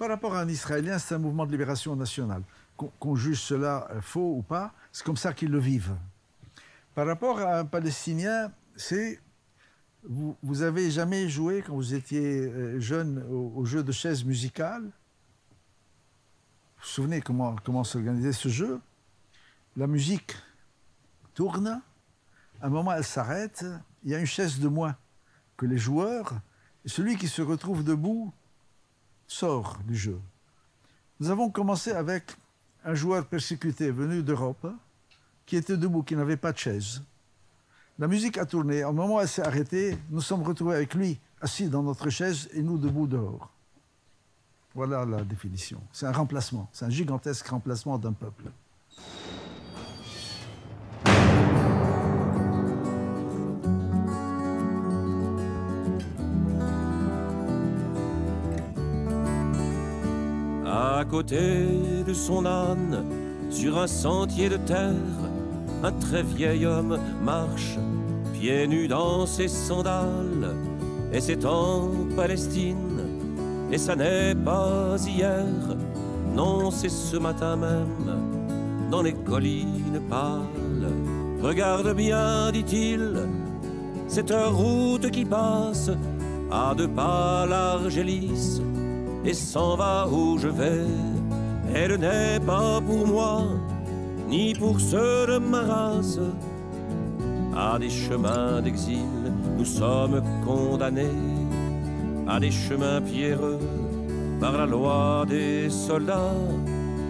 par rapport à un Israélien, c'est un mouvement de libération nationale. Qu'on juge cela faux ou pas, c'est comme ça qu'ils le vivent. Par rapport à un Palestinien, c'est... Vous avez jamais joué, quand vous étiez jeune, au jeu de chaises musicales? Vous vous souvenez comment s'organisait ce jeu? La musique tourne, à un moment elle s'arrête, il y a une chaise de moins que les joueurs, et celui qui se retrouve debout sort du jeu. Nous avons commencé avec un joueur persécuté venu d'Europe, qui était debout, qui n'avait pas de chaise. La musique a tourné. Au moment où elle s'est arrêtée, nous sommes retrouvés avec lui, assis dans notre chaise, et nous debout dehors. Voilà la définition. C'est un remplacement. C'est un gigantesque remplacement d'un peuple. À côté de son âne, sur un sentier de terre, un très vieil homme marche, pieds nus dans ses sandales, et c'est en Palestine, et ça n'est pas hier, non c'est ce matin même, dans les collines pâles. Regarde bien, dit-il, cette route qui passe à 2 pas large et lisse, et s'en va où je vais. Elle n'est pas pour moi, ni pour ceux de ma race. À des chemins d'exil, nous sommes condamnés, à des chemins pierreux, par la loi des soldats,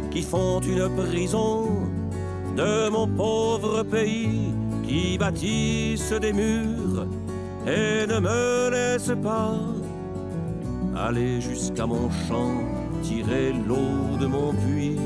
qui font une prison de mon pauvre pays, qui bâtissent des murs et ne me laissent pas aller jusqu'à mon champ, tirer l'eau de mon puits.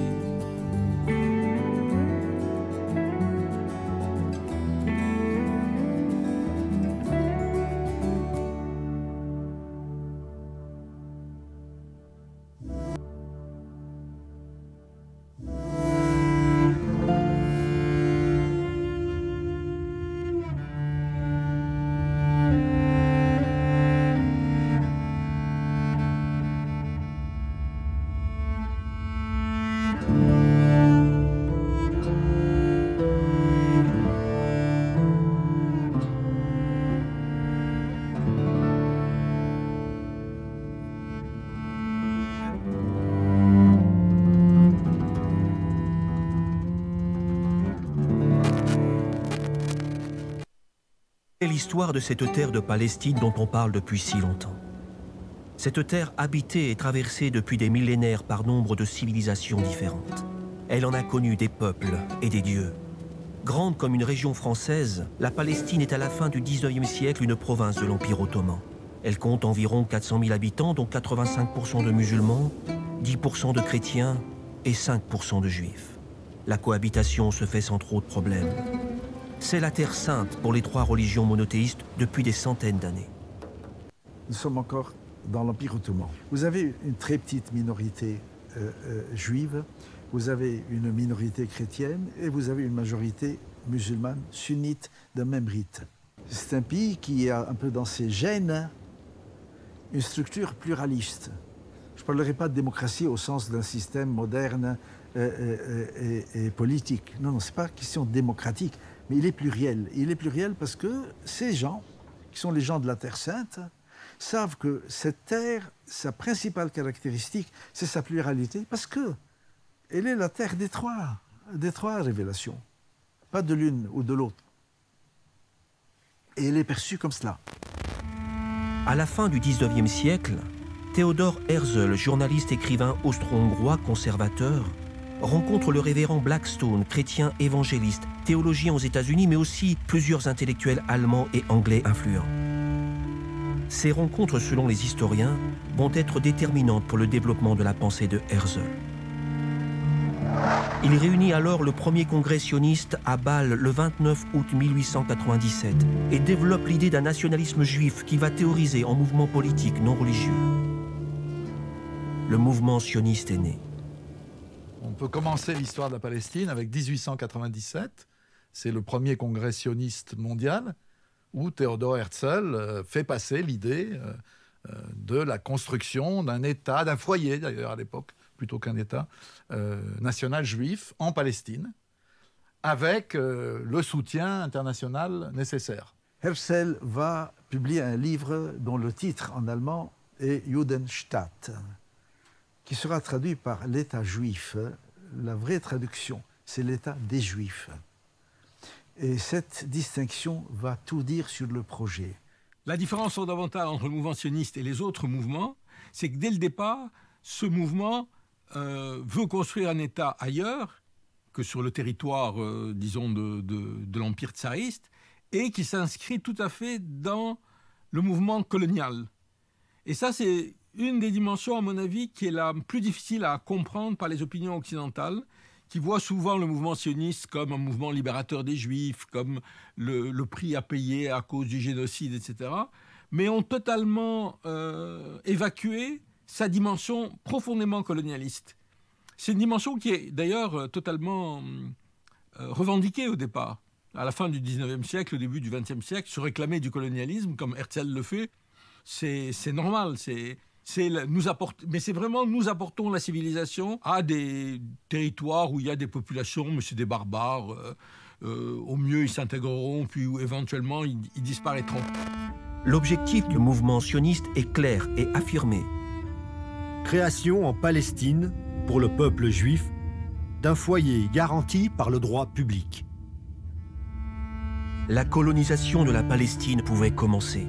L'histoire de cette terre de Palestine dont on parle depuis si longtemps. Cette terre habitée et traversée depuis des millénaires par nombre de civilisations différentes. Elle en a connu des peuples et des dieux. Grande comme une région française, la Palestine est à la fin du 19e siècle une province de l'Empire ottoman. Elle compte environ 400 000 habitants, dont 85% de musulmans, 10% de chrétiens et 5% de juifs. La cohabitation se fait sans trop de problèmes. C'est la terre sainte pour les 3 religions monothéistes depuis des centaines d'années. Nous sommes encore dans l'Empire ottoman. Vous avez une très petite minorité juive, vous avez une minorité chrétienne et vous avez une majorité musulmane, sunnite d'un même rite. C'est un pays qui a un peu dans ses gènes une structure pluraliste. Je ne parlerai pas de démocratie au sens d'un système moderne et politique. Non, ce n'est pas question démocratique. Mais il est pluriel. Il est pluriel parce que ces gens, qui sont les gens de la Terre Sainte, savent que cette terre, sa principale caractéristique, c'est sa pluralité, parce que elle est la terre des trois révélations, pas de l'une ou de l'autre. Et elle est perçue comme cela. À la fin du 19e siècle, Theodor Herzl, journaliste écrivain austro-hongrois conservateur, rencontre le révérend Blackstone, chrétien évangéliste, théologien aux États-Unis, mais aussi plusieurs intellectuels allemands et anglais influents. Ces rencontres, selon les historiens, vont être déterminantes pour le développement de la pensée de Herzl. Il réunit alors le premier congrès sioniste à Bâle le 29 août 1897 et développe l'idée d'un nationalisme juif qui va théoriser en mouvement politique non religieux. Le mouvement sioniste est né. On peut commencer l'histoire de la Palestine avec 1897. C'est le premier congrès sioniste mondial où Theodor Herzl fait passer l'idée de la construction d'un État, d'un foyer d'ailleurs à l'époque, plutôt qu'un État national juif en Palestine, avec le soutien international nécessaire. Herzl va publier un livre dont le titre en allemand est Judenstaat, qui sera traduit par l'État juif. La vraie traduction, c'est l'État des Juifs. Et cette distinction va tout dire sur le projet. La différence fondamentale entre le mouvement sioniste et les autres mouvements, c'est que dès le départ, ce mouvement veut construire un État ailleurs que sur le territoire, disons, de l'Empire tsariste, et qui s'inscrit tout à fait dans le mouvement colonial. Et ça, c'est une des dimensions, à mon avis, qui est la plus difficile à comprendre par les opinions occidentales, qui voient souvent le mouvement sioniste comme un mouvement libérateur des Juifs, comme le prix à payer à cause du génocide, etc., mais ont totalement évacué sa dimension profondément colonialiste. C'est une dimension qui est d'ailleurs totalement revendiquée au départ. À la fin du 19e siècle, au début du 20e siècle, se réclamer du colonialisme, comme Herzl le fait, c'est normal, mais c'est vraiment nous apportons la civilisation à des territoires où il y a des populations, mais c'est des barbares. Au mieux, ils s'intégreront, puis éventuellement, ils disparaîtront. L'objectif du mouvement sioniste est clair et affirmé. Création en Palestine, pour le peuple juif, d'un foyer garanti par le droit public. La colonisation de la Palestine pouvait commencer.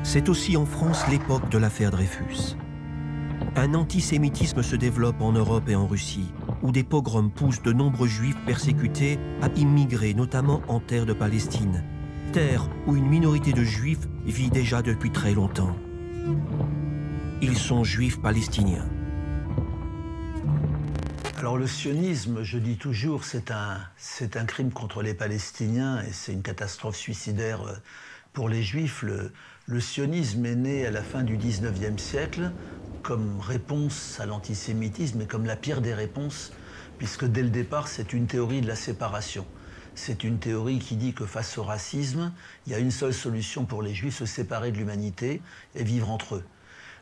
C'est aussi en France l'époque de l'affaire Dreyfus. Un antisémitisme se développe en Europe et en Russie, où des pogroms poussent de nombreux juifs persécutés à immigrer, notamment en terre de Palestine, terre où une minorité de juifs vit déjà depuis très longtemps. Ils sont juifs palestiniens. Alors le sionisme, je dis toujours, c'est un crime contre les Palestiniens et c'est une catastrophe suicidaire pour les Juifs. Le sionisme est né à la fin du 19e siècle comme réponse à l'antisémitisme et comme la pire des réponses, puisque dès le départ, c'est une théorie de la séparation. C'est une théorie qui dit que face au racisme, il y a une seule solution pour les Juifs, se séparer de l'humanité et vivre entre eux.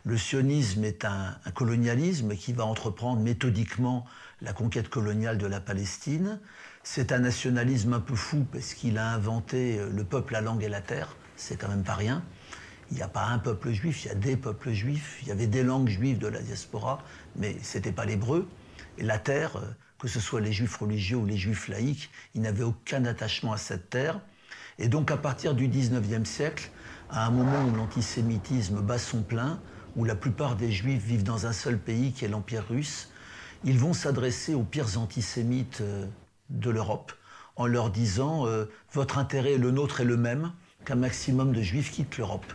Le sionisme est un colonialisme qui va entreprendre méthodiquement la conquête coloniale de la Palestine. C'est un nationalisme un peu fou parce qu'il a inventé le peuple, la langue et la terre. C'est quand même pas rien. Il n'y a pas un peuple juif, il y a des peuples juifs. Il y avait des langues juives de la diaspora, mais ce n'était pas l'hébreu. Et la terre, que ce soit les juifs religieux ou les juifs laïcs, ils n'avaient aucun attachement à cette terre. Et donc à partir du 19e siècle, à un moment où l'antisémitisme bat son plein, où la plupart des Juifs vivent dans un seul pays qui est l'Empire russe, ils vont s'adresser aux pires antisémites de l'Europe en leur disant « Votre intérêt et le nôtre est le même, qu'un maximum de Juifs quittent l'Europe ».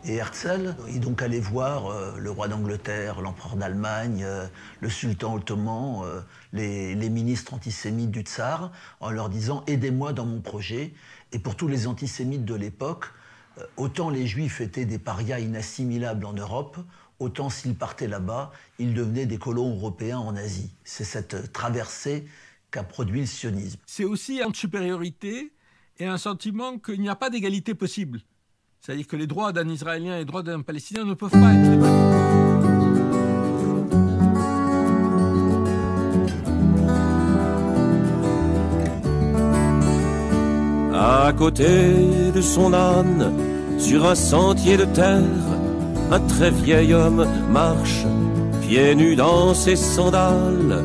Et Herzl est donc allé voir le roi d'Angleterre, l'empereur d'Allemagne, le sultan ottoman, les ministres antisémites du tsar, en leur disant « Aidez-moi dans mon projet ». Et pour tous les antisémites de l'époque, autant les Juifs étaient des parias inassimilables en Europe, autant s'ils partaient là-bas, ils devenaient des colons européens en Asie. C'est cette traversée qu'a produit le sionisme. C'est aussi une supériorité et un sentiment qu'il n'y a pas d'égalité possible. C'est-à-dire que les droits d'un Israélien et les droits d'un Palestinien ne peuvent pas être les mêmes. À côté de son âne, sur un sentier de terre, un très vieil homme marche, pieds nus dans ses sandales.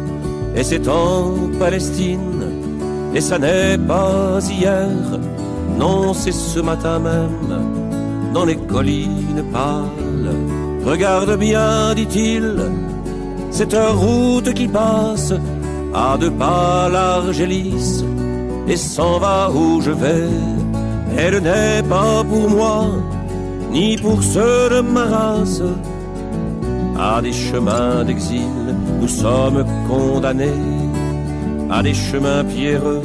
Et c'est en Palestine, et ça n'est pas hier, non c'est ce matin même, dans les collines pâles. Regarde bien, dit-il, cette route qui passe à 2 pas large et lisse, et s'en va où je vais. Elle n'est pas pour moi, ni pour ceux de ma race. À des chemins d'exil, nous sommes condamnés, à des chemins pierreux,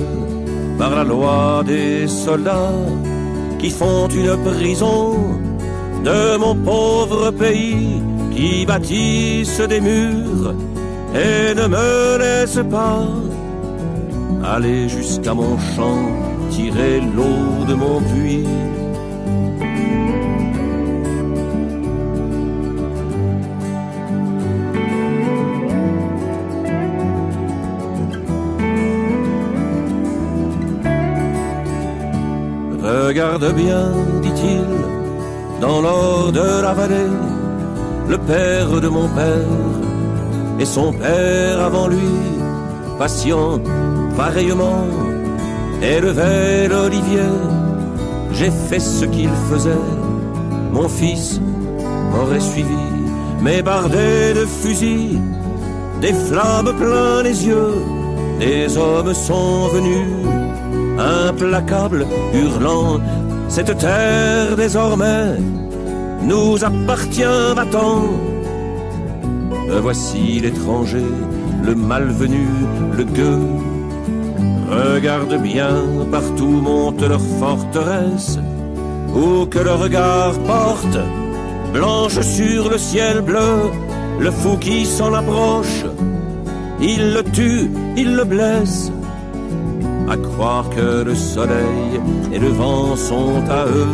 par la loi des soldats, qui font une prison de mon pauvre pays, qui bâtissent des murs et ne me laissent pas aller jusqu'à mon champ, tirer l'eau de mon puits. Regarde bien, dit-il, dans l'or de la vallée, le père de mon père et son père avant lui, patient, pareillement, élevait l'olivier. J'ai fait ce qu'il faisait, mon fils m'aurait suivi, mais bardé de fusils, des flammes plein les yeux, des hommes sont venus, implacables, hurlant, cette terre désormais nous appartient, va-t'en. Voici l'étranger, le malvenu, le gueux. Regarde bien, partout monte leur forteresse, où que le regard porte, blanche sur le ciel bleu, le fou qui s'en approche, il le tue, il le blesse. À croire que le soleil et le vent sont à eux.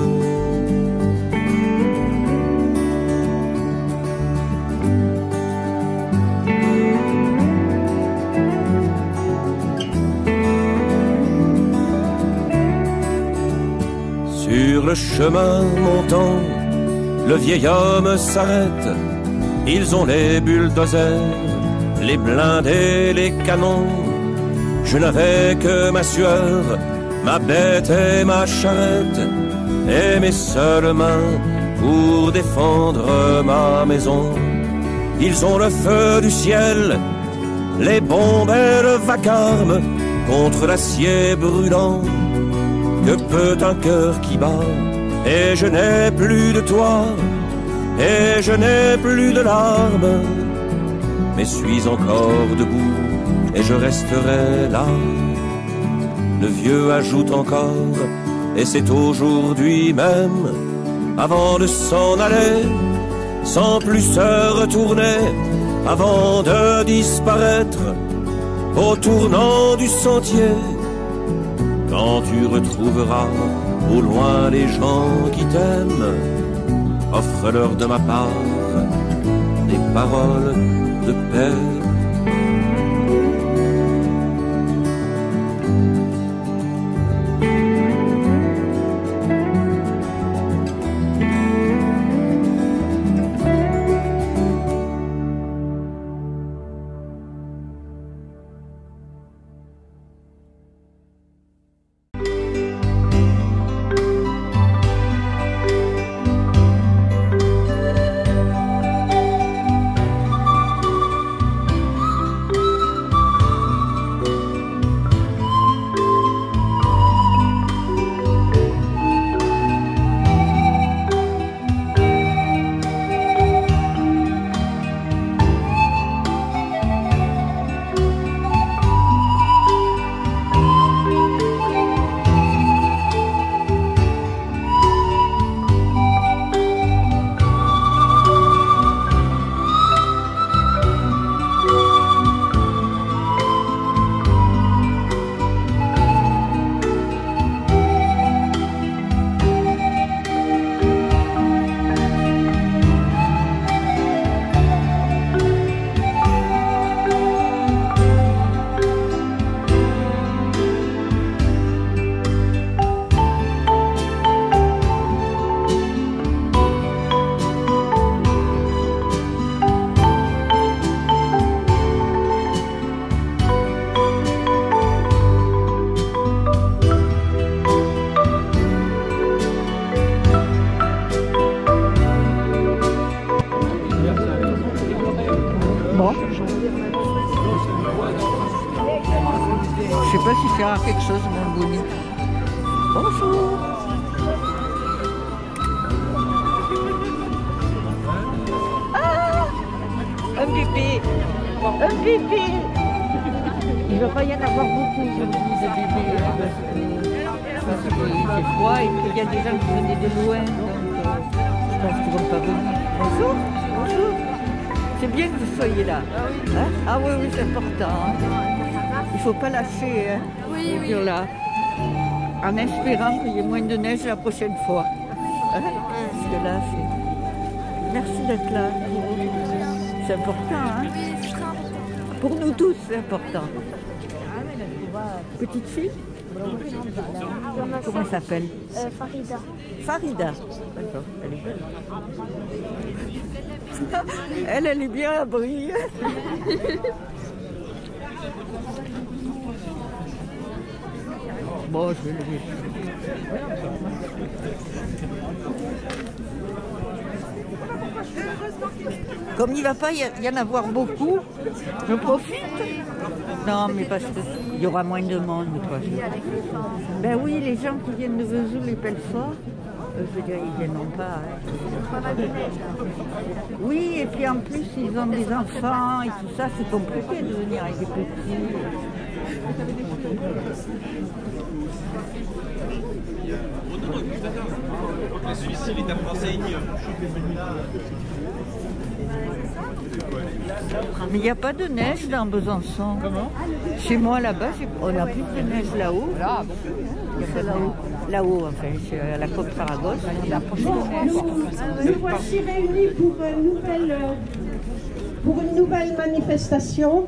Sur le chemin montant, le vieil homme s'arrête. Ils ont les bulldozers, les blindés, les canons. Je n'avais que ma sueur, ma bête et ma charrette, et mes seules mains pour défendre ma maison. Ils ont le feu du ciel, les bombes et le vacarme contre l'acier brûlant. Que peut un cœur qui bat, et je n'ai plus de toi, et je n'ai plus de larmes, mais suis encore debout, et je resterai là. Le vieux ajoute encore, et c'est aujourd'hui même, avant de s'en aller, sans plus se retourner, avant de disparaître, au tournant du sentier. Quand tu retrouveras au loin les gens qui t'aiment, offre-leur de ma part des paroles de paix. Je sais pas si ça a quelque chose, mon Bouni. Bonjour. Ah, un bébé. Un bébé. Il ne va pas y en avoir beaucoup aujourd'hui de bébés. Parce qu'il fait froid et qu'il y a des gens qui venaient de loin. Donc, je pense qu'ils ne vont pas venir. Bonjour. Bonjour. C'est bien que vous soyez là. Hein? Ah oui, oui, c'est important. Hein? Il ne faut pas lâcher, hein, oui. Là, en espérant qu'il y ait moins de neige la prochaine fois. Hein? Parce que là, c'est... Merci d'être là. C'est important, hein? Pour nous tous, c'est important. Petite fille? Comment elle s'appelle? Farida. Farida. D'accord, elle est belle. Elle est bien abrie. Bon, je vais le dire. Comme il ne va pas y en avoir beaucoup, je profite. Non, mais parce qu'il y aura moins de monde. Ben oui, les gens qui viennent de Vesoul et Pelfort, je veux dire, ils ne viendront pas. Hein. Oui, et puis en plus, ils ont des enfants et tout ça, c'est compliqué de venir avec des petits. Mais il n'y a pas de neige dans Besançon. Comment? Chez moi là-bas, on a plus de neige là-haut. Là-haut, enfin, à la côte Saragosse. Nous voici réunis pour une nouvelle manifestation.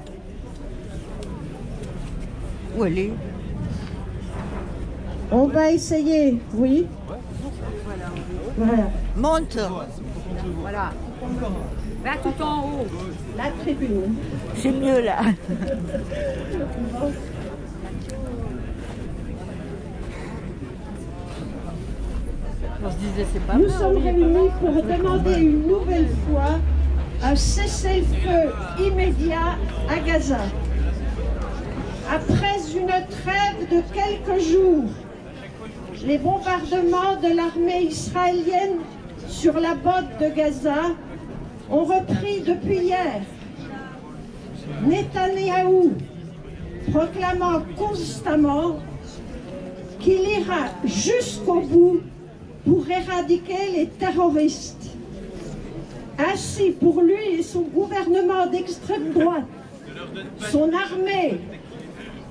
Où elle est? On va essayer, oui. Voilà. Monte. Voilà. Là, tout en haut. La tribune. C'est mieux là. On se disait, c'est pas Nous mal, sommes réunis pour demander une nouvelle fois un cessez-le-feu immédiat à Gaza. Après une trêve de quelques jours, les bombardements de l'armée israélienne sur la bande de Gaza ont repris depuis hier. Netanyahou proclamant constamment qu'il ira jusqu'au bout pour éradiquer les terroristes. Ainsi, pour lui et son gouvernement d'extrême droite, son armée,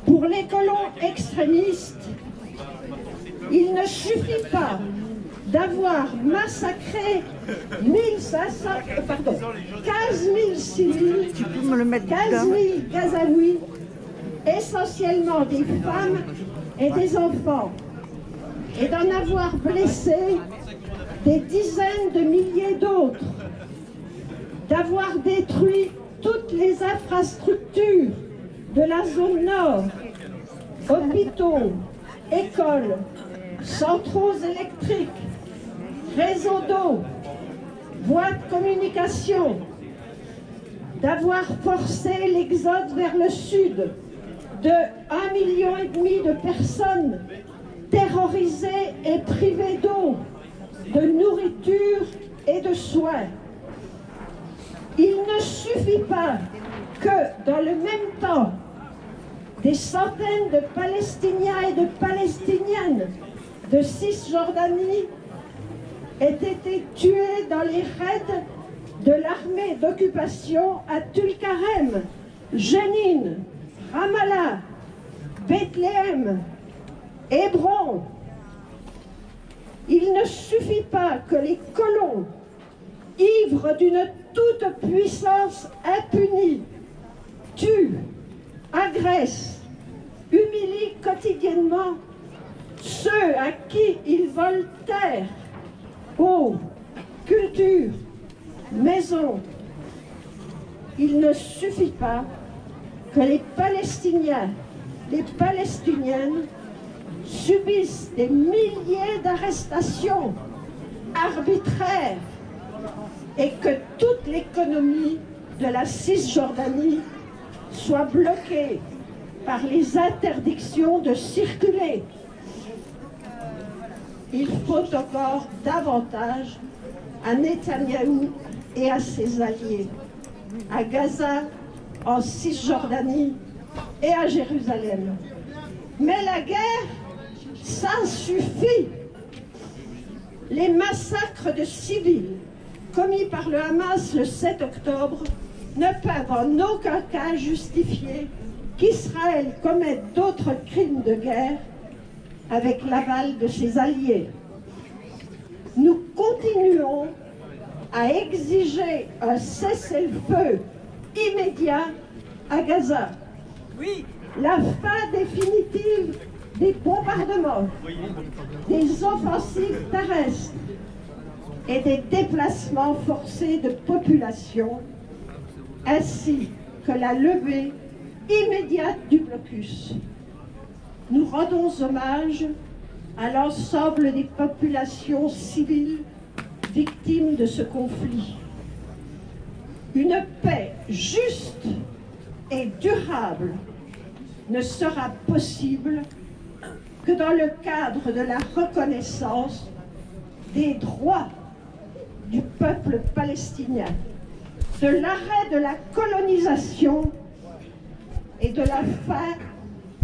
pour les colons extrémistes, il ne suffit pas d'avoir massacré 15 000 civils, 15 000 Gazaouis, essentiellement des femmes et des enfants, et d'en avoir blessé des dizaines de milliers d'autres, d'avoir détruit toutes les infrastructures de la zone nord, hôpitaux, écoles, centraux électriques, réseaux d'eau, voies de communication, d'avoir forcé l'exode vers le sud de 1,5 million de personnes terrorisées et privées d'eau, de nourriture et de soins. Il ne suffit pas que, dans le même temps, des centaines de Palestiniens et de Palestiniennes de Cisjordanie aient été tués dans les raids de l'armée d'occupation à Tulkarem, Jenin, Ramallah, Bethléem, Hébron. Il ne suffit pas que les colons, ivres d'une toute-puissance impunie, tuent, agressent, humilient quotidiennement ceux à qui ils veulent terre, eau, culture, maison. Il ne suffit pas que les Palestiniens, les Palestiniennes subissent des milliers d'arrestations arbitraires et que toute l'économie de la Cisjordanie soit bloquée par les interdictions de circuler. Il faut encore davantage à Netanyahou et à ses alliés, à Gaza, en Cisjordanie et à Jérusalem. Mais la guerre, ça suffit. Les massacres de civils commis par le Hamas le 7 octobre ne peuvent en aucun cas justifier qu'Israël commette d'autres crimes de guerre avec l'aval de ses alliés. Nous continuons à exiger un cessez-le-feu immédiat à Gaza. Oui. La fin définitive des bombardements, des offensives terrestres et des déplacements forcés de population, ainsi que la levée immédiate du blocus. Nous rendons hommage à l'ensemble des populations civiles victimes de ce conflit. Une paix juste et durable ne sera possible que dans le cadre de la reconnaissance des droits du peuple palestinien, de l'arrêt de la colonisation et de la fin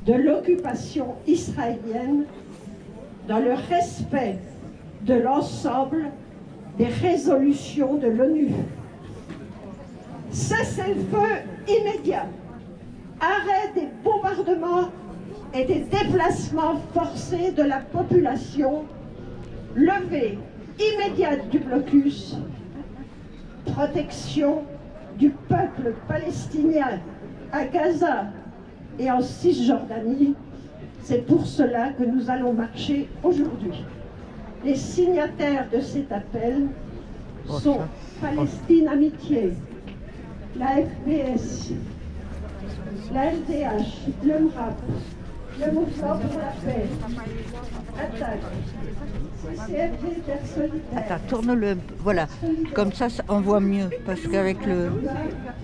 de l'occupation israélienne dans le respect de l'ensemble des résolutions de l'ONU. Cessez-le-feu immédiat, arrêt des bombardements et des déplacements forcés de la population, levée immédiate du blocus, protection du peuple palestinien à Gaza et en Cisjordanie. C'est pour cela que nous allons marcher aujourd'hui. Les signataires de cet appel sont Palestine Amitié, la FPS, la LDH, le MRAP, le Mouvement pour la paix, Attaque, CCFD Terre Solidaire. Attends, tourne-le, voilà, comme ça on voit mieux, parce qu'avec le...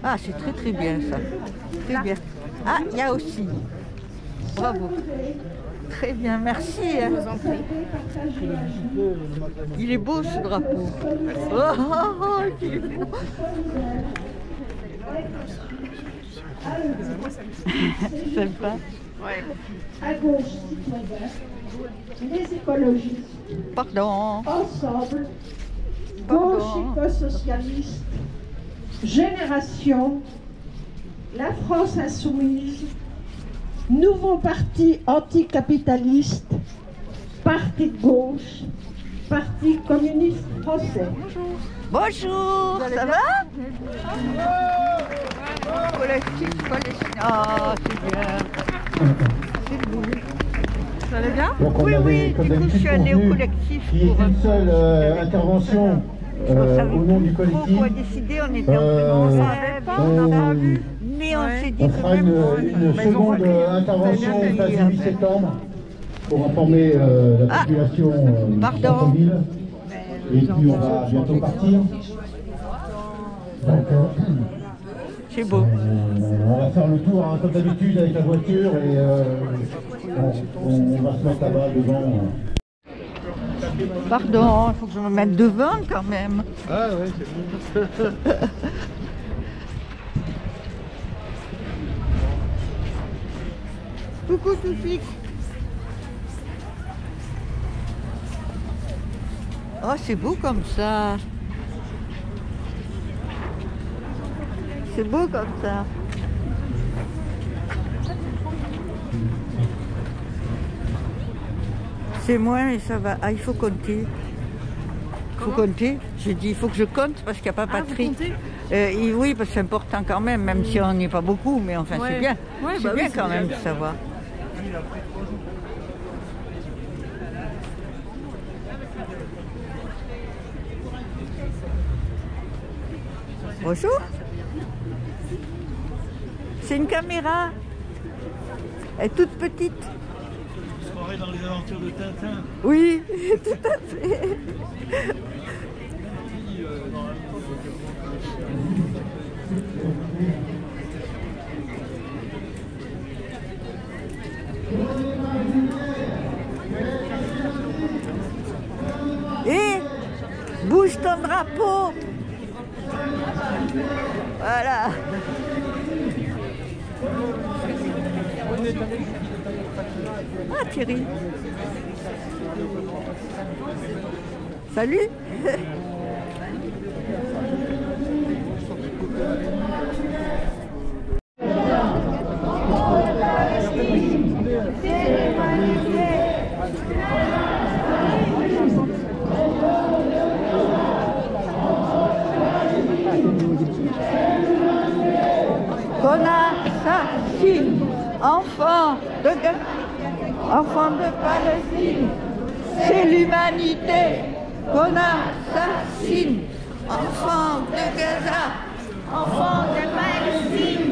Ah, c'est très très bien ça, très bien. Ah, il y a aussi. Bravo. Très bien, merci. Il est beau ce drapeau. Oh, il est beau. Sympa. Ouais. À gauche, les écologistes. Pardon. Ensemble, gauche éco-socialiste, Génération, la France insoumise, Nouveau parti anticapitaliste, Parti de gauche, Parti communiste français. Bonjour, ça va? Collectif palestinien. Ah, c'est bien. C'est beau. Ça va bien? Oui, oui, du coup je suis allée au collectif pour une seule intervention au nom du collectif. On a décidé, on était en on savait pas, on n'a pas vu. Mais on s'est dit on fera une seconde intervention le 8 septembre pour informer la population du centre-ville. Et puis on va bientôt partir. Donc, c'est beau. On va faire le tour hein, comme d'habitude avec la voiture et on va se mettre là-bas devant. Pardon, il faut que je me mette devant quand même. Ah oui, c'est bon. Coucou Toufik. Oh, c'est beau comme ça. C'est beau comme ça. C'est moins, mais ça va. Ah, il faut compter. Il faut compter. J'ai dit, il faut que je compte parce qu'il n'y a pas Patrick. Oui, parce que c'est important quand même si on n'est pas beaucoup, mais enfin, c'est bien. Ouais, c'est bien quand même de savoir. Bonjour. C'est une caméra. Elle est toute petite. On se croirait dans les aventures de Tintin. Oui, tout à fait. Et bouge ton drapeau. Voilà. Ah Thierry. Salut. Qu'on assassine enfant de guerre. enfants de Palestine, c'est l'humanité qu'on assassine. Enfants de Gaza, enfants de Palestine,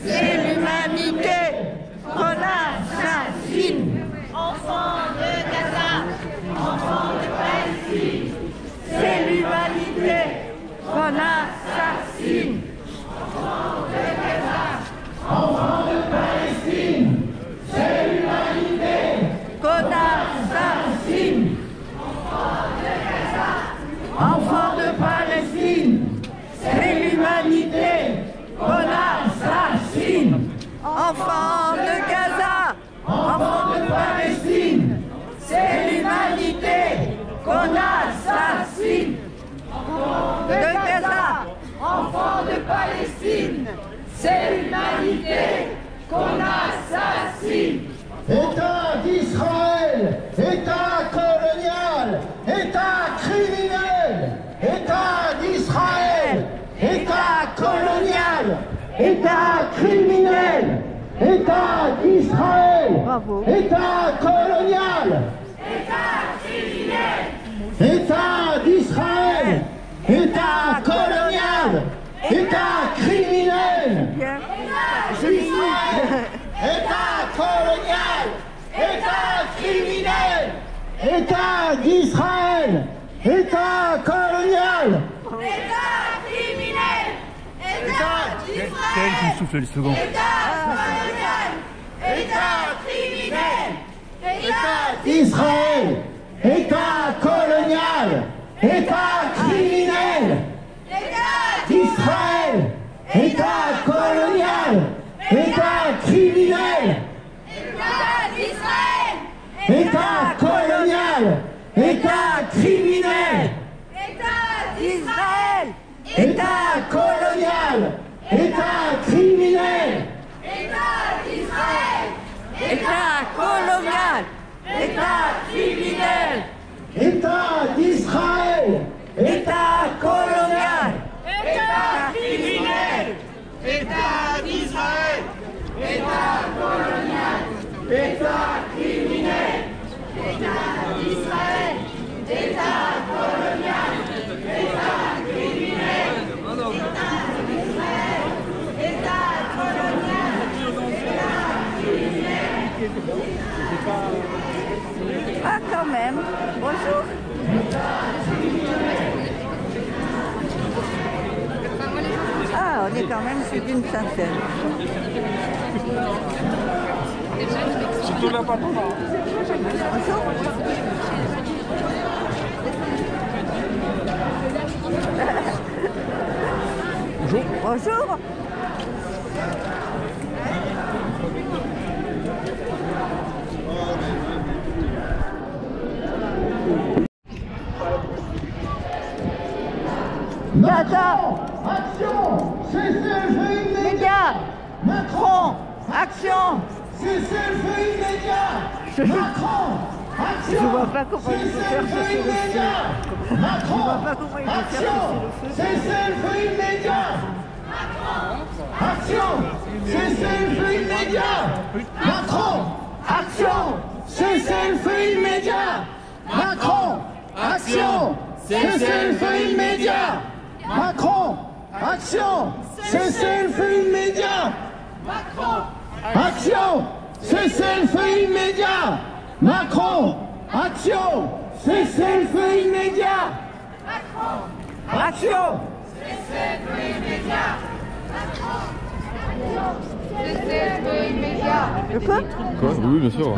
c'est l'humanité qu'on assassine. Enfants de Gaza, enfants de Palestine, c'est l'humanité qu'on assassine. Enfants de Gaza, enfants de Palestine, c'est l'humanité qu'on assassine. Enfants de Palestine, c'est l'humanité qu'on assassine. Enfants de Gaza, enfants de Palestine, c'est l'humanité qu'on assassine. Enfants de Gaza, enfants de Palestine, c'est l'humanité qu'on assassine. État d'Israël, État colonial, État criminel, État d'Israël, État colonial, État criminel, État d'Israël, État colonial, État criminel, État d'Israël, État colonial, État criminel, État colonial, État criminel, État d'Israël, État colonial, État criminel, État d'Israël, C'est elle qui me souffle les secondes. État colonial, État criminel, État Israël, État colonial, État criminel, Israël, État colonial, État criminel, État colonial, État criminel, d'Israël, État colonial, État criminel, État d'Israël, État colonial, État criminel, État d'Israël, État colonial, État criminel, État d'Israël, État colonial, État criminel, État d'Israël, État colonial, État criminel, État d'Israël, État colonial, État criminel. Ah, quand même. Bonjour. Ah, on est quand même plus d'une centaine. Surtout là, pardon. Bonjour. Bonjour. Bonjour. Gaza, action, cessez-le-feu immédiat. Macron, action. Cessez-le-feu immédiat, Macron, action. Je vois pas comment il faut faire cesser le feu. Je vois pas comment il faut faire cesser le feu. Cessez-le-feu immédiat, action, cessez-le-feu immédiat, Macron, action, cessez-le-feu immédiat, Macron, action, cessez-le-feu immédiat, Macron, action, cessez-le-feu immédiat, Macron, action, cessez-le-feu immédiat, Macron, action, cessez-le-feu immédiat, Macron, action, Cessez-le-feu immédiat. Cessez-le-feu immédiat. De quoi? Quoi? Oui, bien sûr.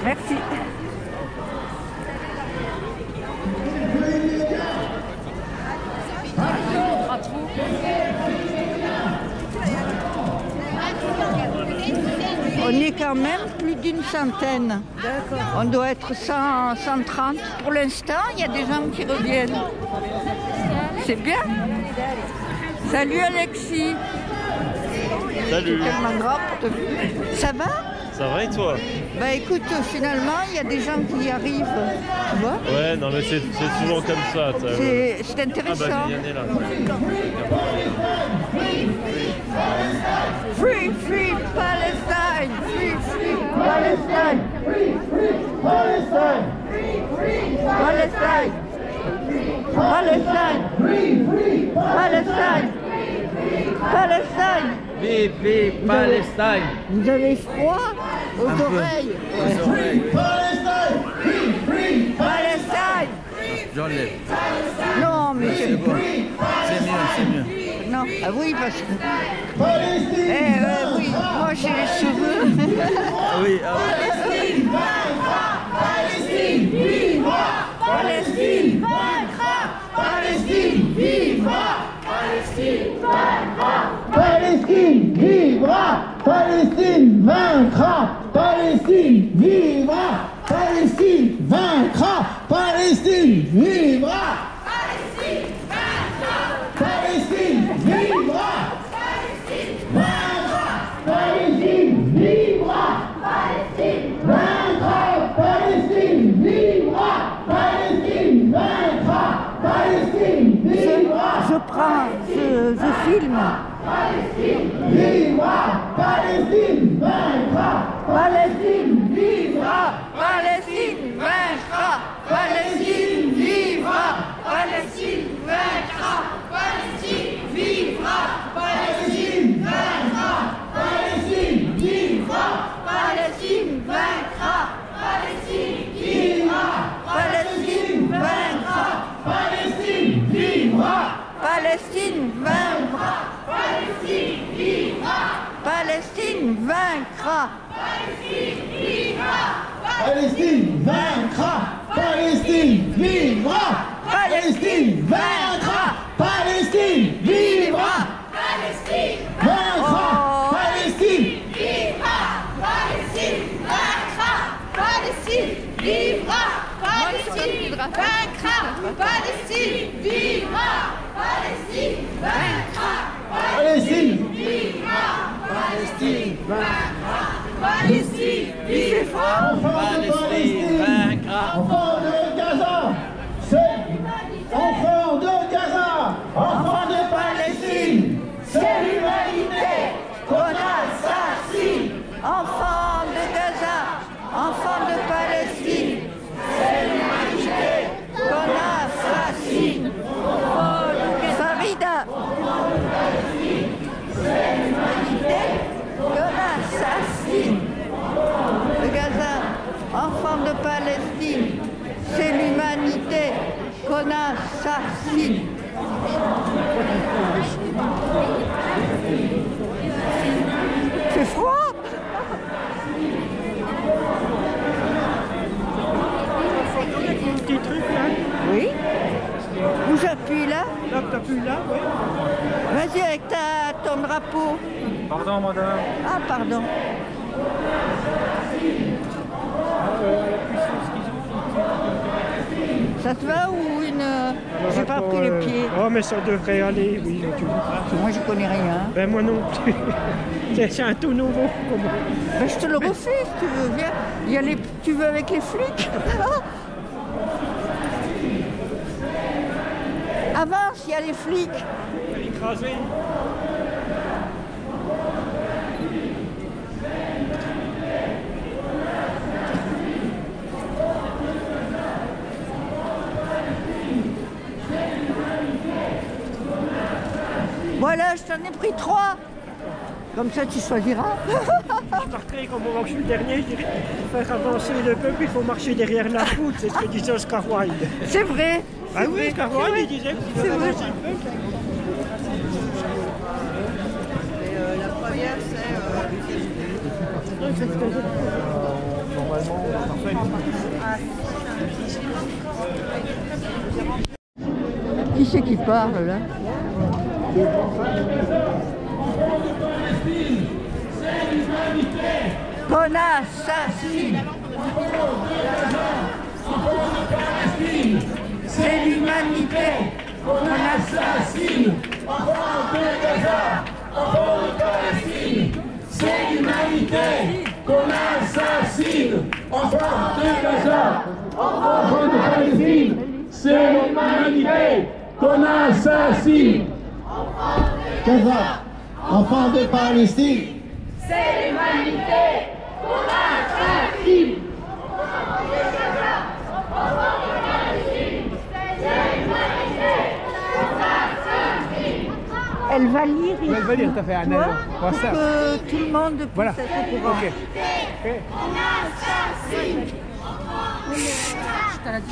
Merci. On est quand même plus d'une centaine. On doit être 130. Pour l'instant, il y a des gens qui reviennent. C'est bien. Salut Alexis. Salut. C'est tellement grave pour te... Ça va? Ça va et toi? Bah écoute, finalement, il y a des gens qui y arrivent. Tu vois? Ouais, non mais c'est souvent comme ça. C'est intéressant. Ah bah Viviane est là. Free, free Palestine! Free, free Palestine. Palestine. Palestine. Palestine. Palestine. Palestine. Vive Palestine. Vous avez froid aux oreilles. Palestine. Palestine. J'enlève. Non, mais c'est bon. C'est mieux. Non, ah oui, parce que... oui, moi j'ai les cheveux. Oui, Palestine vivra. Palestine vaincra. Palestine vivra. Palestine vaincra. Palestine vivra. Palestine vaincra. Palestine vivra. Palestine vaincra. Palestine vivra. Palestine vivra. Palestine vivra. Palestine vaincra. Palestine vivra. Palestine vaincra. Palestine vivra. Je filme. Palestine vivra. Palestine vaincra. Palestine vivra. Palestine vaincra. Palestine vivra. Palestine vaincra. Palestine vivra. Palestine vaincra. Palestine vivra. Palestine vaincra. Palestine vivra. Palestine vaincra. Palestine vivra. Palestine vaincra. Palestine vivra. Palestine vaincra. Palestine vivra. Palestine vaincra. Palestine vivra. Palestine vaincra. Palestine vivra. Palestine vaincra. Palestine vivra. Palestine vaincra. Palestine vivra. Palestine vaincra. Palestine vivra. Palestine vaincra. Palestine vivra. Palestine vaincra. Palestine vivra. Palestine vaincra. Enfants de Gaza, c'est enfants de Gaza, enfants de Palestine, c'est l'humanité qu'on assassine. Enfants de Gaza, enfants de Palestine, c'est l'humanité qu'on assassine. Farida, c'est l'humanité qu'on assassine. De Gaza, enfants de Palestine, c'est l'humanité qu'on assassine. C'est froid. Petit truc là. Oui. Où j'appuie là? Là, t'appuies là, oui. Vas-y avec ton drapeau. Pardon, madame. Ah, pardon. Ça te va ou une... J'ai pas pris les pieds. Oh, mais ça devrait aller, oui. Moi, je connais rien. Ben, moi non plus. C'est un tout nouveau pour moi. Ben, je te le refuse, tu veux. Viens. Il y a les... Tu veux avec les flics? Avance, il y a les flics. Écrasé. Voilà, je t'en ai pris 3. Comme ça, tu choisiras. Je marquerai qu'au moment que je suis le dernier, je dirais pour faire avancer le peuple, il faut marcher derrière la foule. C'est ce que disait Oscar Wilde. C'est vrai. Ah oui, Oscar Wilde, il disait qu'il faut avancer le peuple. La première, c'est... Normalement, Qui c'est qui parle là? Qu'on assassine. C'est l'humanité qu'on assassine. Enfants de Gaza, enfants de Palestine, c'est l'humanité qu'on assassine. Enfants de Gaza, enfants de Palestine, c'est l'humanité qu'on assassine. Gaza, enfants de Palestine, c'est l'humanité qu'on assassine. va lire ici, Elle va lire, t'as fait un tu vois, pour pour ça. que tout le monde puisse Voilà. être au courant. Ok.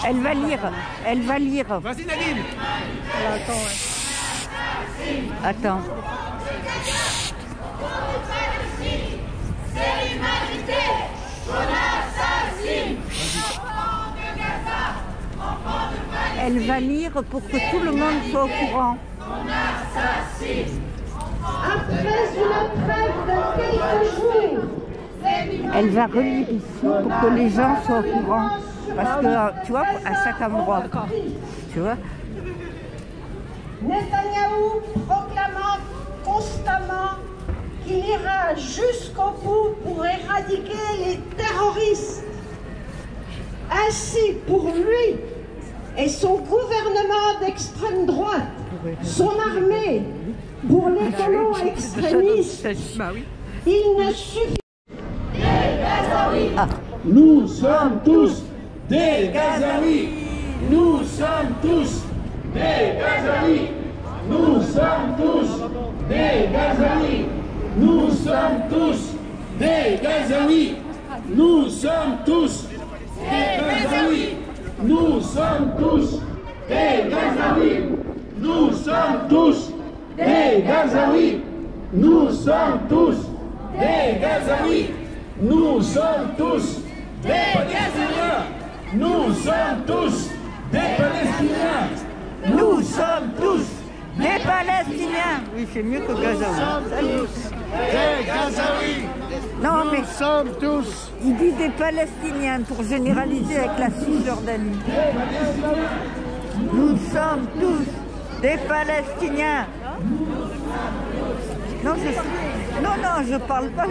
Elle va lire, elle va lire. Vas-y Nadine. Attends. C'est l'humanité qu'on assassine. Elle va lire pour que tout le monde soit au courant. Après une trêve de quelques jours, Elle va relire ici pour que les gens soient au courant. Parce que, tu vois, à chaque endroit, tu vois. Netanyahou proclamant constamment qu'il ira jusqu'au bout pour éradiquer les terroristes. Ainsi, pour lui et son gouvernement d'extrême droite, son armée, pour les colons extrémistes, il ne suffit. Nous sommes tous des Gazaouis. Nous sommes tous des Gazaouis. Nous sommes tous des Gazaouis. Nous sommes tous des Gazaouis. Nous sommes tous des Gazaouis. Nous sommes tous des Gazaouis. Nous sommes tous des Gazaouis. Nous sommes tous des Gazaouis. Nous sommes tous des Palestiniens. Nous sommes tous des Palestiniens. Nous sommes tous des Palestiniens. Oui, c'est mieux que Gazaouis. Des Gazaouis. Non, mais nous sommes tous. Il dit des Palestiniens pour généraliser avec la Cisjordanie. Nous sommes tous des Palestiniens. Non, je parle pas.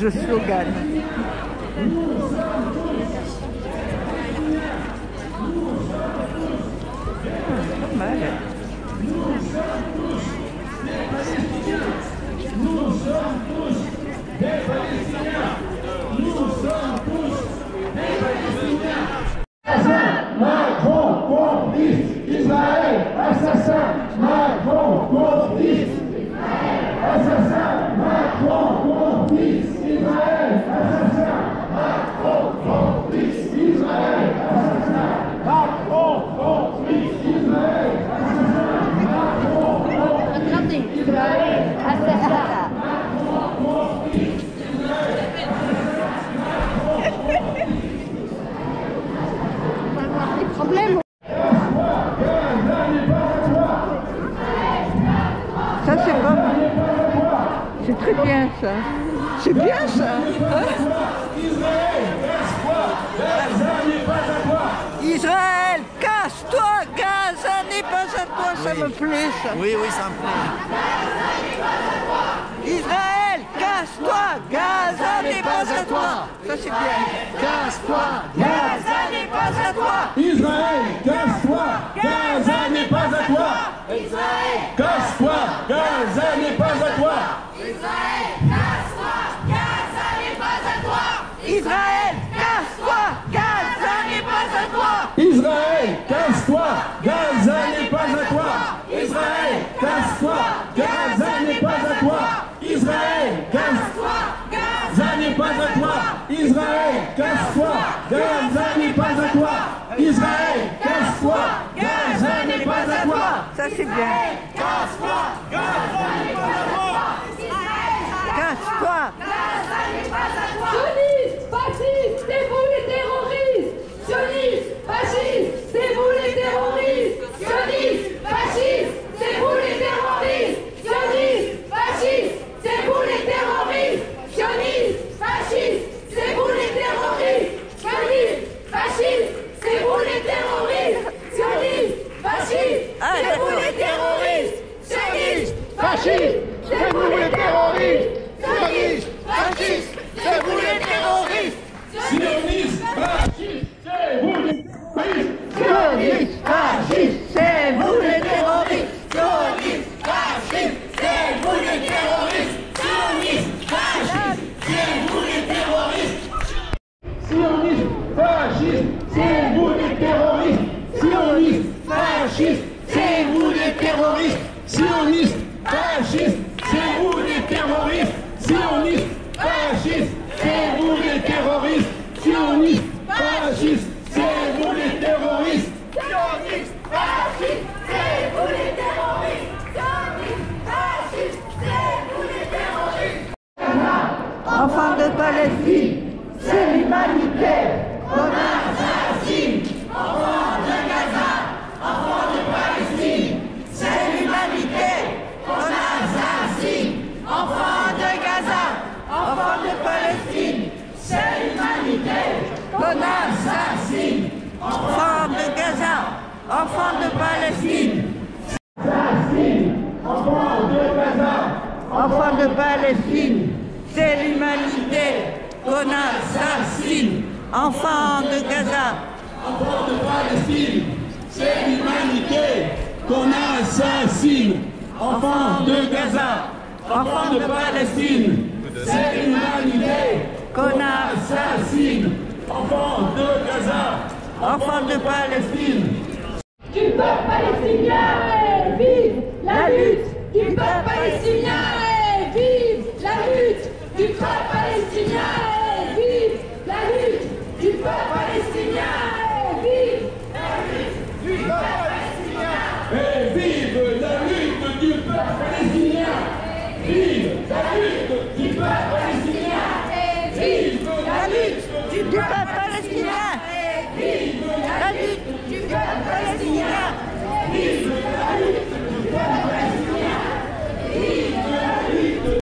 Je slogane. Pas mal. Nous sommes tous des Palestiniens. Nous sommes tous des Palestiniens. Nous sommes tous des Palestiniens. Assassin, Macron, complice. Israël, assassin, Macron, complice. Assassin, Macron, complice. Israël, assassin, Macron, complice. Israël, assassin, Macron, complice. Israël, assassin, Macron, complice. Israël, assassin. Problème. Ça c'est bon. C'est très bien ça. C'est bien ça. Israël, casse-toi, Gaza n'est pas à toi, ça me plaît ça. Oui, ça me plaît. Israël, casse-toi, Gaza n'est pas à toi. Ça c'est bien. Casse-toi, Gaza n'est pas à toi. Israël, casse-toi, Gaza n'est pas à toi. Israël, casse-toi, Gaza n'est pas à toi. Israël, casse-toi, Gaza n'est pas à toi. Israël, casse-toi, Gaza n'est pas à toi. Israël, casse-toi, Gaza n'est pas à toi. Israël, casse-toi, Gaza n'est pas à toi. Israël, casse-toi, Gaza n'est pas à toi. Israël, casse-toi, Gaza n'est pas à toi. Israël, casse-toi, Gaza n'est pas à toi. Ça c'est bien. Casse-toi, Gaza n'est pas à toi. Casse-toi. Gaza n'est pas à toi. Sionistes, fascistes, c'est vous les terroristes. Sionistes, fascistes, c'est vous les terroristes. Sionistes, fascistes, c'est vous les terroristes. Sionistes, fascistes, c'est vous les terroristes. Sionistes, fascistes, c'est vous les terroristes. Sionistes, fascistes, c'est vous les terroristes. Sionistes, fascistes, c'est vous les terroristes. Sionistes, fascistes, c'est vous les terroristes. Sionistes, fascistes. Palestine, c'est l'humanité qu'on assassine. Enfants de Gaza, enfants de Palestine, c'est l'humanité qu'on assassine. Enfants de Gaza, enfants de Palestine, c'est l'humanité qu'on assassine. Enfants de Gaza, enfants de Palestine. Enfants de Gaza, enfants de Palestine, c'est l'humanité qu'on assassine. Enfants de Gaza, enfants de Palestine, c'est l'humanité qu'on assassine. Enfants de Gaza, enfants de Palestine, c'est l'humanité qu'on assassine. Enfants de Gaza, enfants de Palestine. Du peuple palestinien et vive la lutte du peuple palestinien et vive la lutte du peuple palestinien et vive la lutte du peuple palestinien et vive la lutte du peuple palestinien et vive la lutte du peuple palestinien. Vive la lutte du peuple palestinien et vive la lutte du peuple palestinien. Vive la lutte du peuple palestinien. Vive la lutte du peuple palestinien. Vive la lutte.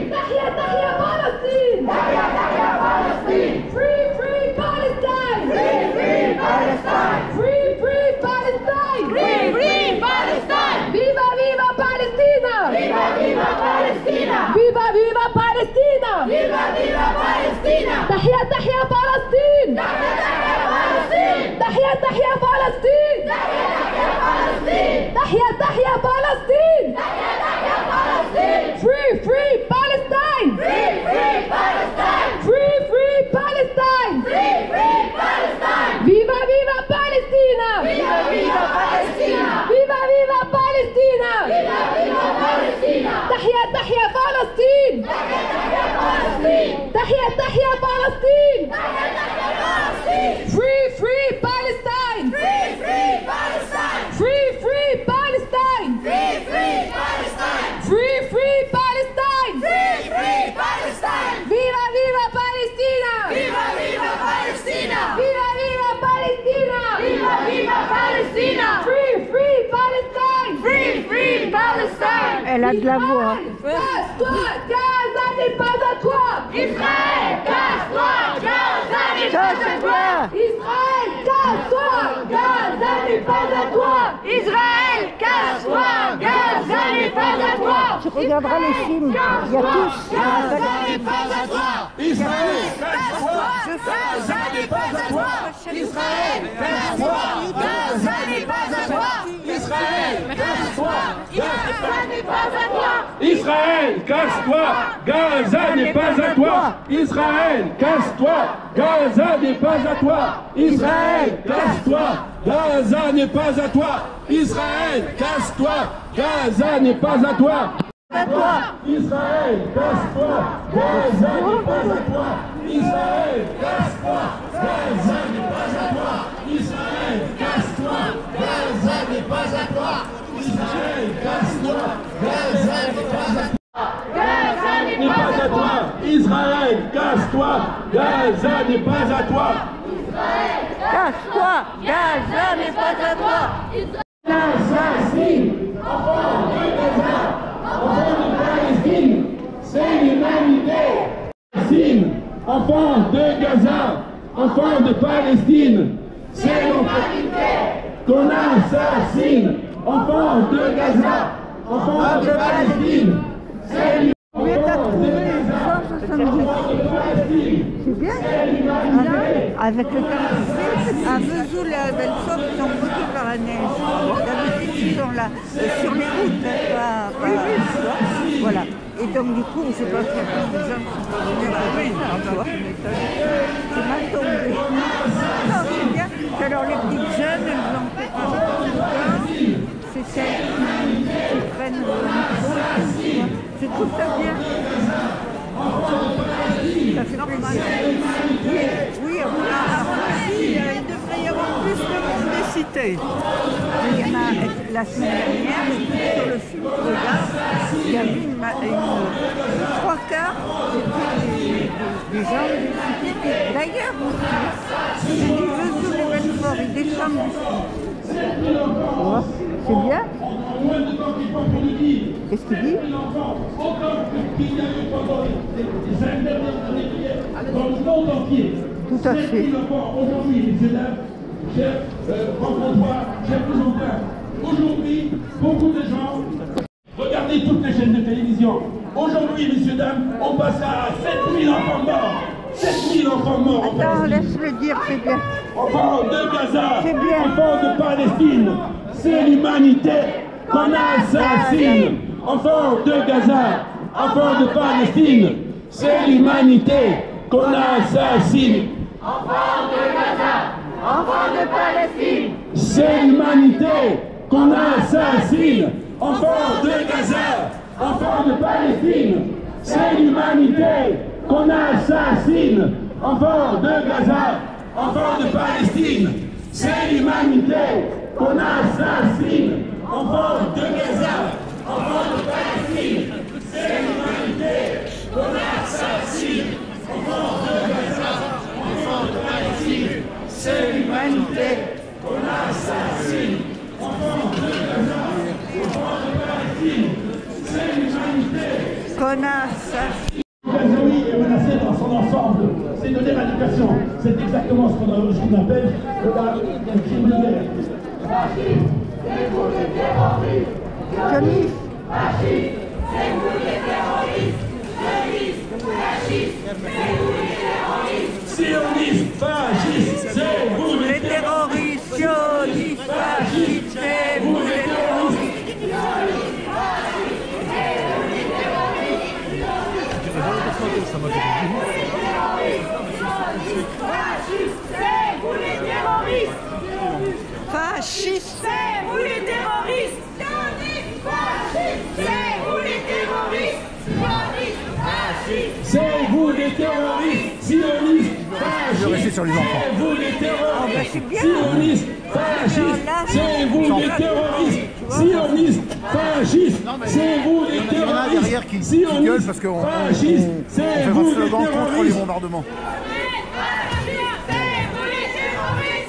Tahia, Tahia, Palestine. Tahia, Tahia, Palestine. Free, free Palestine. Free, free Palestine. Free, free Palestine. Free, free Palestine. Viva, viva Palestina. Viva, viva Palestina. Viva, viva Palestina. Viva, viva Palestina. Tahia, Tahia, Palestine. Tahia, Tahia, Palestine. Tahia, Tahia, Palestine. Tahia, Tahia, Palestine. Tahia, Tahia, Palestine. Tahia, Tahia, Palestine. Free, free Palestine. Free, free Palestine. Free, free Palestine. Free, free Palestine. Viva, viva Palestina. Viva, viva Palestina. Viva, viva Palestina. Viva, viva Palestina. Tahia, Tahia, Palestine. Tahia, Tahia, Palestine. Tahia, Tahia, Palestine. Tahia, Tahia, Palestine. Free, free Palestine. Free, free Palestine. Free, free Palestine. Free, free Palestine. Free, free Palestine. Free, free Palestine. Viva, viva Palestina. Viva, viva Palestina. Viva, viva Palestina. Viva, viva Palestina. Free, free Palestine. Free, free Palestine. Elle a de la voix. Casse-toi, Gaza n'est pas à toi. Israël, casse-toi, Gaza n'est pas à toi. Israël, casse-toi, Gaza n'est pas à toi. Israël, casse-toi, Gaza n'est pas à toi. Tu regarderas les films, il y a tous. Gaza n'est pas à toi. Israël, casse-toi, Gaza n'est pas à toi. Israël, casse-toi, Gaza n'est pas à toi. Israël, casse-toi, Gaza n'est pas à toi. Israël, casse-toi, Gaza n'est pas à toi. Israël, casse-toi, Gaza n'est pas à toi. Israël, casse-toi, Gaza n'est pas à toi. Israël, casse-toi, Gaza n'est pas à toi. Israël, casse-toi, Gaza n'est pas à toi. Israël, casse-toi, Gaza n'est pas à toi. Israël, casse-toi, Gaza n'est pas à toi. Israël, casse-toi, Gaza n'est pas à toi. Gaza n'est pas à toi. Israël, casse-toi, Gaza n'est pas à toi. Casse-toi, Gaza n'est pas à toi. L'assassine, enfant de Gaza, enfant de Palestine, c'est l'humanité. Palestine, enfant de Gaza, enfant de Palestine, c'est l'humanité qu'on assassine. Enfant de Gaza, enfant de Palestine, c'est l'humanité. C'est bien. Avec le temps, à Vesoul et à Belfort, ils sont bloqués par la neige. D'habitude, ils sont là, sur les routes, pas voilà. Et donc, du coup, je sais pas s'il y a plein de gens qui sont venus à la c'est mal tombé. Non, c'est bien. Alors, les petites jeunes, elles ont fait un c'est celles qui prennent le micro. Je trouve ça bien. Ça fait plaisir. Oui, il devrait y avoir plus de monde des cités. Il y en a la semaine dernière, sur le film Regarde, il y a eu une 3 quarts des des gens de d'ailleurs aussi. Si tu veux, sous les Belfort, ils descendent d'ici. Oh, c'est bien. Qu'est-ce qu'il dit? Dans le monde entier. Tout à fait. Aujourd'hui, messieurs, dames, chers rencontrois, chers présenteurs, aujourd'hui, beaucoup de gens, regardez toutes les chaînes de télévision. Aujourd'hui, messieurs, dames, on passe à 7000 enfants morts. 7000 enfants morts. Attends, laisse-le dire, c'est bien. Enfants de Gaza, C'est bien. enfants de Palestine, c'est l'humanité qu'on assassine. Enfants de Gaza, enfants de Palestine, c'est l'humanité qu'on assassine. Enfants de Gaza, enfants de Palestine, C'est l'humanité qu'on assassine. Enfants de Gaza, enfants de Palestine, c'est l'humanité qu'on assassine. Enfants de Gaza, enfants de Palestine, c'est l'humanité qu'on assassine. Enfants de Gaza, enfants de Palestine, c'est l'humanité qu'on assassine. Enfants de Gaza, enfants de Palestine, c'est l'humanité qu'on assassine. Enfants de Gaza, enfants de Palestine, c'est l'humanité Qu'on assassine. Gazaoui est menacé dans son ensemble. C'est de l'éradication. C'est exactement ce qu'on appelle le crime de guerre. fascistes, c'est vous les terroristes. Sioniste. Fascistes, c'est vous les terroristes. Sionistes, fascistes, c'est vous les terroristes. Sionistes, fascistes, c'est vous Les terroristes, sionistes, fascistes, c'est vous les terroristes. C'est vous les terroristes. Fascistes. C'est vous les terroristes. C'est vous les terroristes. C'est vous les terroristes, sionistes, fascistes. Je vais rester sur les enfants. C'est vous les terroristes, c'est bien. sionistes, fascistes. C'est vous les terroristes, sionistes, fascistes. C'est vous les Il y en a terroristes, derrière qui gueule parce qu'on fascistes. fait C'est un vous les slogan contre les terroristes. bombardements.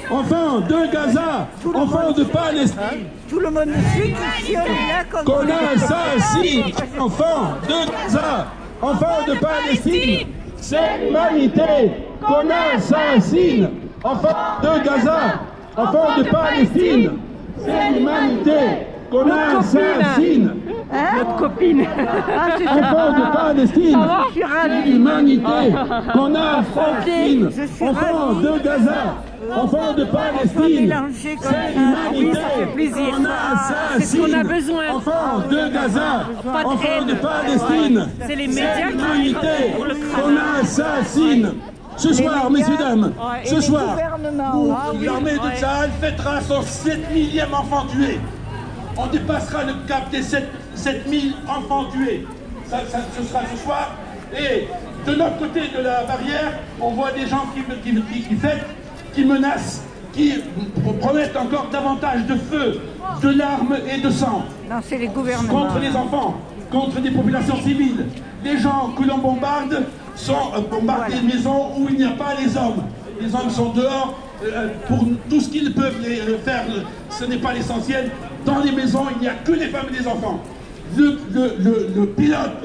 Enfants de Gaza, enfants de Palestine, Tout le monde suit qui sionne là comme qu'on assassine. Enfants de Gaza, enfants de Palestine, c'est l'humanité qu'on assassine. Enfants de Gaza, enfants de Palestine, c'est l'humanité qu'on assassine. Notre copine. Ah, c'est Enfants de Palestine, Je suis c'est ravie. l'humanité qu'on assassine. Je suis Enfants ravie. de Gaza, enfants de Palestine, mélanger comme c'est ça. l'humanité Oui, ça fait plaisir. qu'on C'est ce qu'on a assassine. besoin. Enfants de Gaza, Pas de enfants de haine. Palestine, C'est les médias qui l'humanité pour le qu'on assassine. Ce soir, médias, messieurs, dames, ouais, et ce les soir, gouvernements. Ah oui. l'armée de Tsahal fêtera son 7 millième enfant tué. On dépassera le cap des 7000 enfants tués. Ce sera ce soir. Et de l'autre côté de la barrière, on voit des gens qui fêtent, qui menacent, qui promettent encore davantage de feu, de larmes et de sang. Non, c'est les gouvernements. Contre les enfants, contre des populations civiles. Les gens que l'on bombarde bombardent des maisons où il n'y a pas les hommes. Les hommes sont dehors pour tout ce qu'ils peuvent faire. Ce n'est pas l'essentiel. Dans les maisons, il n'y a que les femmes et les enfants. Le pilote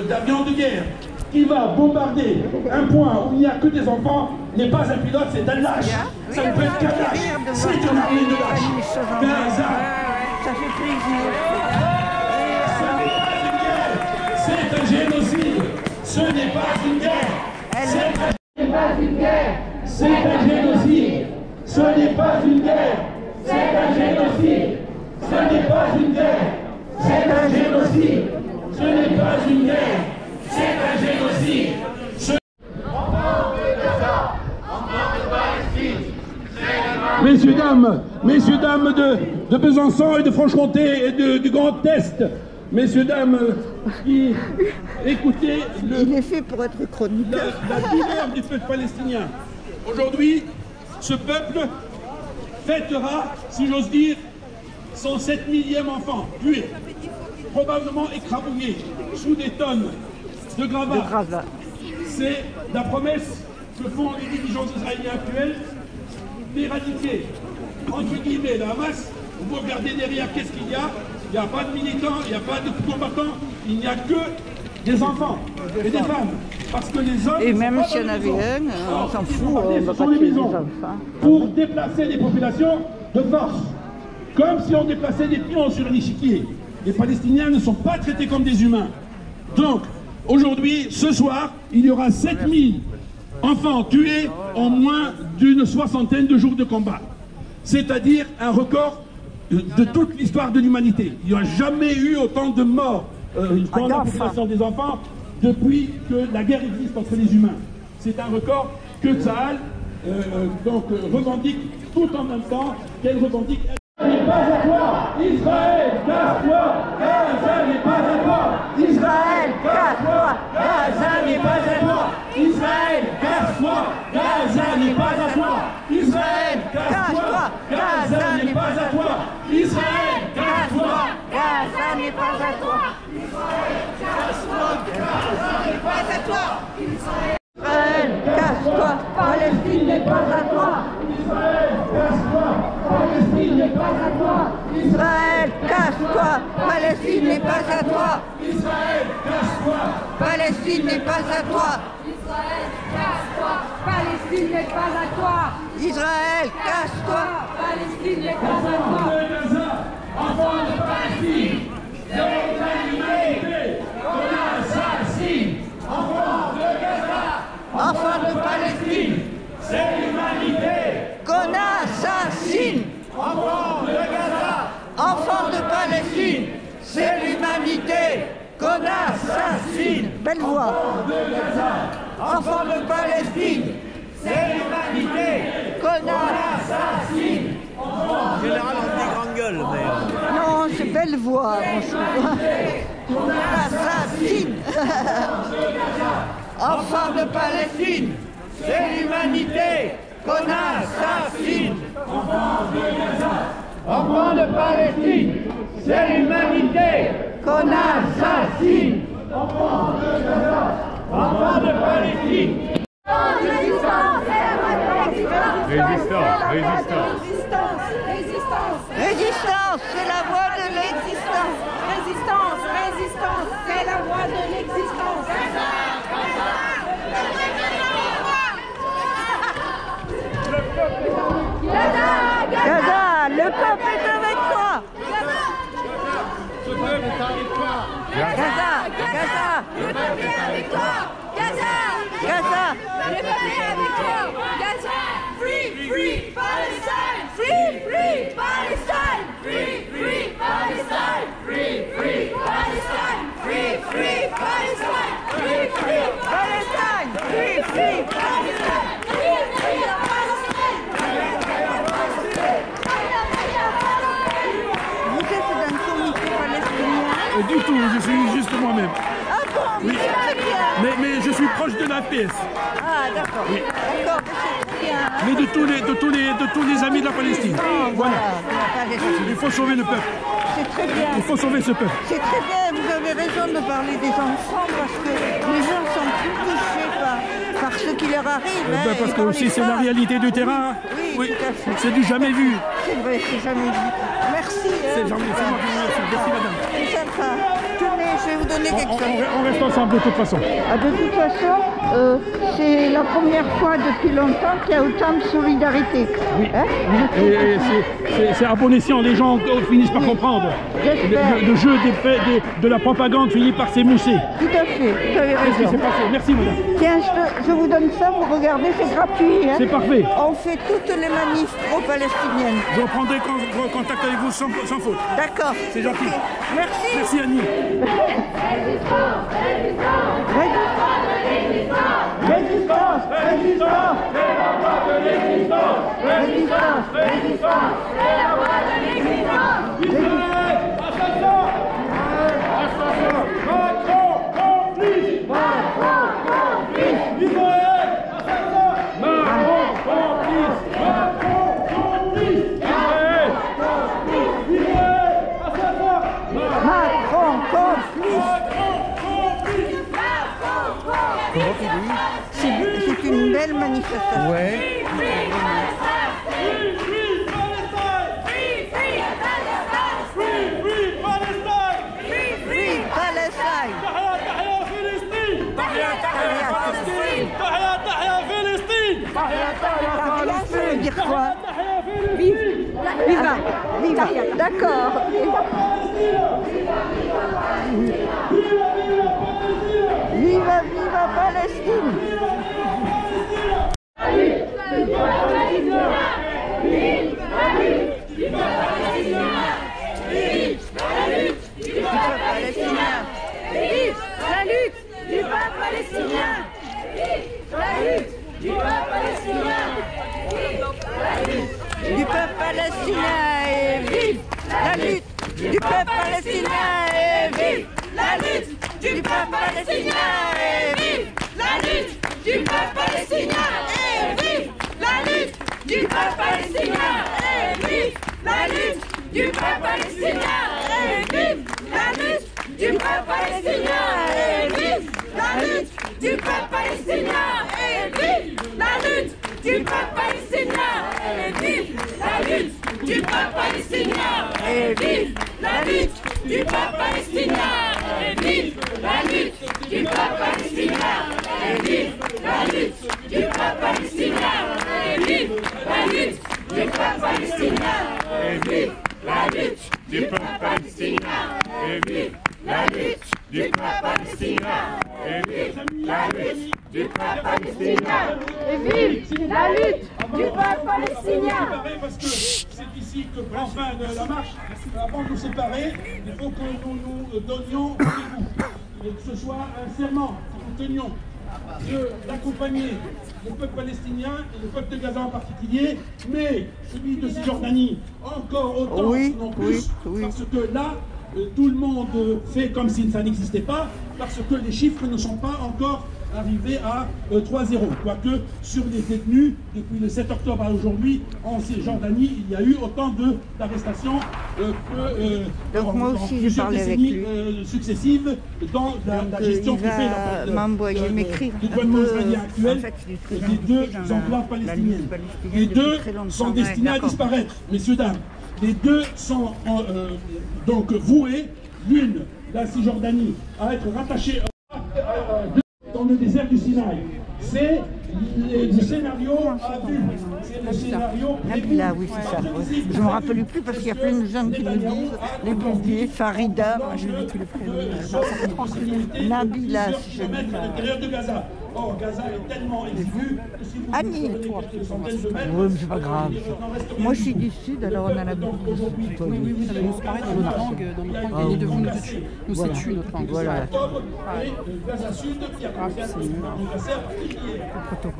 d'avion de guerre qui va bombarder un point où il n'y a que des enfants n'est pas un pilote, c'est un lâche. Ça ne peut être qu'un lâche. C'est une armée de lâches. Gaza. Ça fait plaisir. C'est un génocide. Ce n'est pas une guerre. C'est pas une guerre. C'est un génocide. Ce n'est pas une guerre. C'est un génocide. Ce n'est pas une guerre. C'est un génocide. Ce n'est pas une guerre. C'est un génocide. Messieurs, dames de Besançon et de Franche-Comté et du Grand Est, messieurs, dames, qui écoutez Il est fait pour être chroniqueur. la douleur du peuple palestinien. Aujourd'hui, ce peuple fêtera, si j'ose dire, son 7 millième enfant tué, probablement écrabouillé sous des tonnes de gravats. C'est la promesse que font les dirigeants israéliens actuels d'éradiquer, entre guillemets, la Hamas. Vous regardez derrière, qu'est-ce qu'il y a? Il n'y a pas de militants, il n'y a pas de combattants, il n'y a que des enfants et des femmes. Parce que les hommes... Et même s'il y en avait un, on s'en fout, on va pas tuer les enfants. Pour déplacer les populations de force, comme si on déplaçait des pions sur un échiquier. Les Palestiniens ne sont pas traités comme des humains. Donc, aujourd'hui, ce soir, il y aura 7000 enfants tués en moins d'une soixantaine de jours de combat. C'est-à-dire un record de toute l'histoire de l'humanité. Il n'y a jamais eu autant de morts dans la population des enfants depuis que la guerre existe entre les humains. C'est un record que Tsahal revendique tout en même temps qu'elle revendique... n'est pas à toi, Israël, casse-toi, Gaza n'est pas à toi, Israël, casse-toi, Gaza n'est pas à toi, Israël, casse-toi, Gaza n'est pas à toi, Israël, casse-toi, Gaza n'est pas à toi, Israël, casse-toi, Gaza n'est pas à toi. Israël, casse-toi, Palestine n'est pas à toi. Israël, casse-toi, Palestine n'est pas à toi. Israël, casse-toi, Palestine n'est pas à toi. Israël, casse-toi, Palestine n'est pas à toi. Israël, casse-toi, Palestine n'est pas à toi. Israël, casse-toi, Palestine n'est pas à toi. Enfants de Palestine, c'est l'humanité qu'on assassine. Enfants de Gaza, enfants de Palestine, c'est l'humanité qu'on assassine. Enfants de Gaza, Enfants de Palestine, c'est l'humanité qu'on assassine. Belle voix. Enfants de Palestine, c'est l'humanité qu'on assassine. En général, on dit grande gueule, mais... Non, c'est belle voix, bonjour. Qu'on assassine. Enfants de Palestine, c'est l'humanité qu'on assassine. enfants de Palestine, c'est l'humanité qu'on assassine. Enfants de Gaza, enfants de Palestine. Résistance, c'est la voie de l'existence. Résistance, résistance, c'est la voie de l'existence. Gaza, le peuple est avec toi. Gaza, Gaza, le peuple est avec toi. Gaza, Gaza, le peuple est avec toi. Gaza, free, free Palestine, free, free Palestine, free, free Palestine, free, free Palestine, free, free Palestine, free, free Palestine, free, free Palestine, free, free Palestine. Vous êtes d'un comité palestinien? Du tout, je suis juste moi-même. Ah bon, mais Oui. c'est très bien. Mais je suis proche de la PS. Ah d'accord, Oui. d'accord, c'est très bien. Mais de tous les amis de la Palestine. Voilà. Il faut sauver le peuple. C'est très bien. Il faut sauver ce peuple. C'est très bien, vous avez raison de parler des enfants parce que les gens sont plus touchés par ce qui leur arrive. hein, Parce et que par aussi les c'est la femmes. réalité du terrain. Oui, tout à fait. C'est du jamais vu. C'est vrai, c'est jamais vu. Merci. C'est jamais vu. Merci madame. C'est sympa. Tenez, je vais vous donner quelque chose. On reste ensemble de toute façon. Ah, de toute façon, c'est la première fois depuis longtemps qu'il y a autant de solidarité. Oui. Hein, Et c'est à bon escient, les gens finissent par comprendre. Le jeu de la propagande finit par s'émousser. Tout à fait, vous avez Qu'est-ce qui raison. s'est passé? Merci madame. Tiens, je vous donne ça, vous regardez, c'est gratuit. Hein. C'est parfait. On fait toutes les manifs pro-palestiniennes. Je reprendrai contact avec vous sans faute. D'accord. C'est gentil. Merci. Merci Annie. Résistance, résistance, Résistance, résistance, c'est la voie de l'existence. Résistance, résistance, c'est la voie de l'existence. Israël, assassin. Assassin. Macron, complice. Macron, complice. Israël, assassin. Macron, complice. Macron, complice. Israël, assassin. Macron, complice. Macron, complice. D'accord. C'est une belle manifestation. Ouais. Ça veut dire quoi? Vive! Viva! Viva! D'accord. Viva, viva Palestine! Vive la lutte du peuple palestinien! Vive la lutte du peuple palestinien! Du peuple palestinien et vive la lutte du peuple palestinien et vive la lutte du peuple palestinien et vive la lutte du peuple palestinien et vive la lutte du peuple palestinien et vive la lutte du peuple palestinien et vive la lutte du peuple palestinien et vive la lutte du peuple palestinien et vive la lutte du peuple palestinien et vive la lutte du peuple palestinien et vive la lutte du peuple palestinien et vive la lutte du peuple palestinien et vive la lutte du peuple palestinien et vive la lutte du peuple palestinien et vive la lutte du peuple palestinien et vive la lutte du peuple palestinien et vive la lutte du peuple palestinien Et vive la lutte du peuple palestinien! Parce que c'est ici que prend fin la marche. Avant de nous séparer, il faut que nous nous donnions rendez-vous. Et que ce soit un serment que nous tenions d'accompagner le peuple palestinien et le peuple de Gaza en particulier, mais celui de Cisjordanie encore autant, sinon plus, parce que là, tout le monde fait comme si ça n'existait pas, parce que les chiffres ne sont pas encore arrivés à 3-0. Quoique, sur les détenus, depuis le 7 octobre à aujourd'hui, en Cisjordanie, il y a eu autant d'arrestations donc moi aussi j'ai parlé avec lui. Successives dans la gestion qui fait du gouvernement israélien actuel des deux enclaves palestiniennes. Les deux sont destinés à disparaître, messieurs, dames. Les deux sont donc voués, l'une, la Cisjordanie, à être rattachée dans le désert du Sinaï. C'est le scénario à vue. C'est le scénario Nabila, oui, c'est ça. Je ne me rappelle plus parce qu'il y a plein de gens qui me disent, les pompiers, Farida, moi je dis tous les prénoms. Nabila, si je dis pas. À l'intérieur de Gaza. Or, Gaza est tellement exigu que si vous... Annie, oui, mais c'est pas grave. Moi, je suis du Sud, alors on a la beaucoup de Sud. Oui, nous, c'est pareil dans notre langue, et ni de vous, nous c'est tu, notre langue. Voilà. Et Gaza Sud, qui a commencé un anniversaire particulier.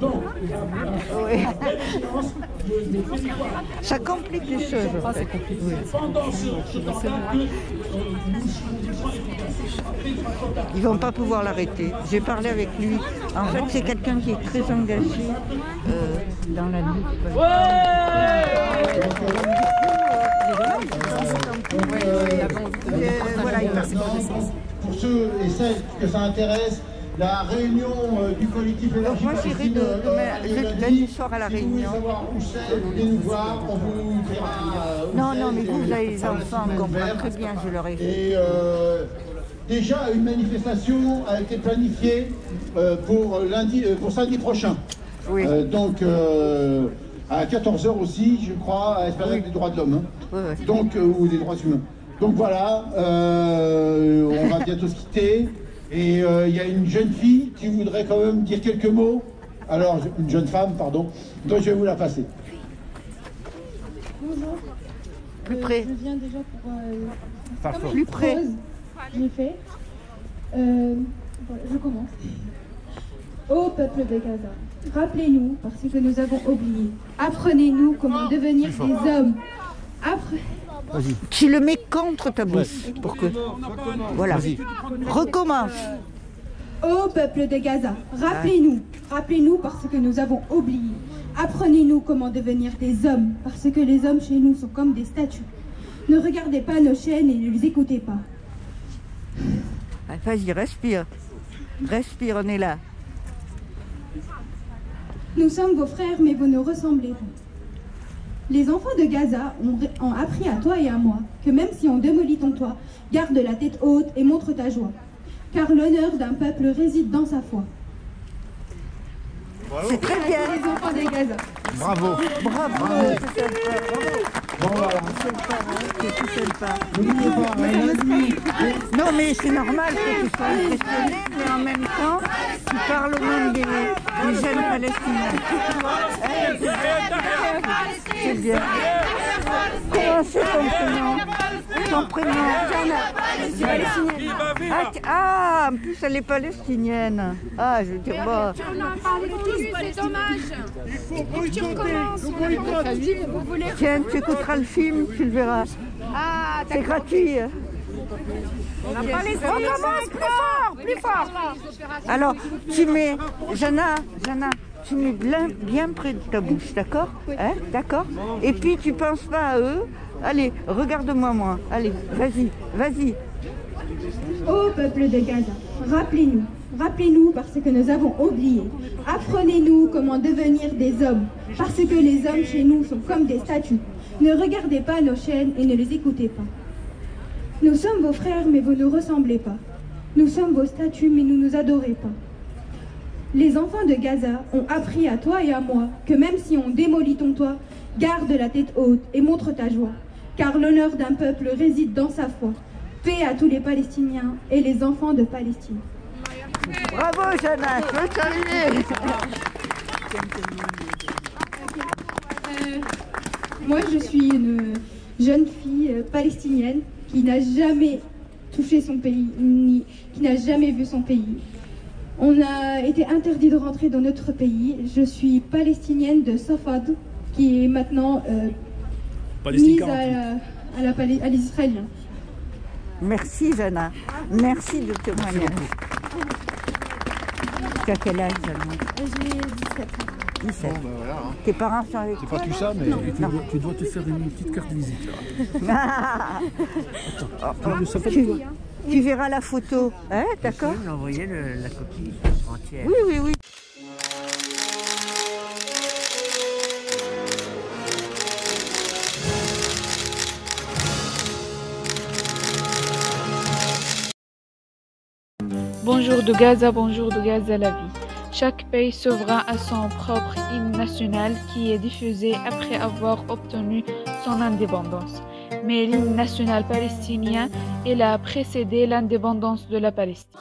Donc, ça complique les choses. C'est compliqué. Pendant ce temps-là que ils ne vont pas pouvoir l'arrêter. J'ai parlé avec lui. En fait, c'est quelqu'un qui est très engagé dans la lutte. Pour ceux et celles que ça intéresse, la réunion du collectif élargi. Moi, j'irai lundi soir à la réunion. Venez nous voir, on vous dira. Non, mais vous avez les enfants, on comprend très bien, je leur ai fait. Et déjà, une manifestation a été planifiée pour samedi prochain. Oui. Donc, à 14h aussi, je crois, à Esplanade des droits de l'homme. Donc, ou des droits humains. Donc voilà, on va bientôt se quitter. Et il y a une jeune fille qui voudrait quand même dire quelques mots. Alors, une jeune femme, pardon. Donc je vais vous la passer. Bonjour. Plus près. Je viens déjà pour... plus près. J'ai fait. Voilà, je commence. Ô peuple de Gaza, rappelez-nous, parce que nous avons oublié. Apprenez-nous comment devenir des hommes. Tu le mets contre ta bouche pour que... Voilà. Recommence. Ô peuple de Gaza, rappelez-nous. Rappelez-nous parce que nous avons oublié. Apprenez-nous comment devenir des hommes, parce que les hommes chez nous sont comme des statues. Ne regardez pas nos chaînes et ne les écoutez pas. Vas-y, respire. Respire, on est là. Nous sommes vos frères, mais vous nous ressemblez pas. Les enfants de Gaza ont appris à toi et à moi que même si on démolit ton toit, garde la tête haute et montre ta joie. Car l'honneur d'un peuple réside dans sa foi. C'est très bien. Les enfants de Gaza. Bravo. Bravo. Bon, voilà. C'est tout sympa. N'oubliez pas, Non, mais c'est normal que tu sois impressionné, mais en même temps, tu parles au nom des jeunes palestiniens. C'est bien. Comment c'est ton prénom? Ton prénom? Ah, en plus elle est palestinienne. Ah, je veux dire, bon. C'est dommage. Tiens, tu écouteras le film, tu le verras. C'est gratuit. On commence plus fort. Alors, tu mets, Jana, tu mets bien près de ta bouche, d'accord? Hein, d'accord? Et puis tu penses pas à eux. Allez, regarde-moi moi. Allez, vas-y. Ô peuple de Gaza, rappelez-nous parce que nous avons oublié. Apprenez-nous comment devenir des hommes, parce que les hommes chez nous sont comme des statues. Ne regardez pas nos chaînes et ne les écoutez pas. Nous sommes vos frères, mais vous ne nous ressemblez pas. Nous sommes vos statues, mais nous ne nous adorez pas. Les enfants de Gaza ont appris à toi et à moi que même si on démolit ton toit, garde la tête haute et montre ta joie. Car l'honneur d'un peuple réside dans sa foi. Paix à tous les Palestiniens et les enfants de Palestine. Bravo, Jana, je veux saluer. Moi, je suis une jeune fille palestinienne qui n'a jamais touché son pays, ni qui n'a jamais vu son pays. On a été interdit de rentrer dans notre pays. Je suis palestinienne de Safad, qui est maintenant mise à les Israéliens. Merci, Jana. Merci de témoigner. Tu as quel âge, Jana? J'ai 17 ans. 17. Bon, ben voilà, hein. Tes parents sont avec C'est toi? pas tout ça, mais tu dois te faire une petite carte de visite. Là. Tu verras la photo, hein, d'accord? Tu peux m'envoyer la copie entière. Oui. Bonjour de Gaza la vie. Chaque pays souverain a son propre hymne national qui est diffusé après avoir obtenu son indépendance. Mais l'hymne national palestinien, il a précédé l'indépendance de la Palestine.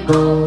Gaza.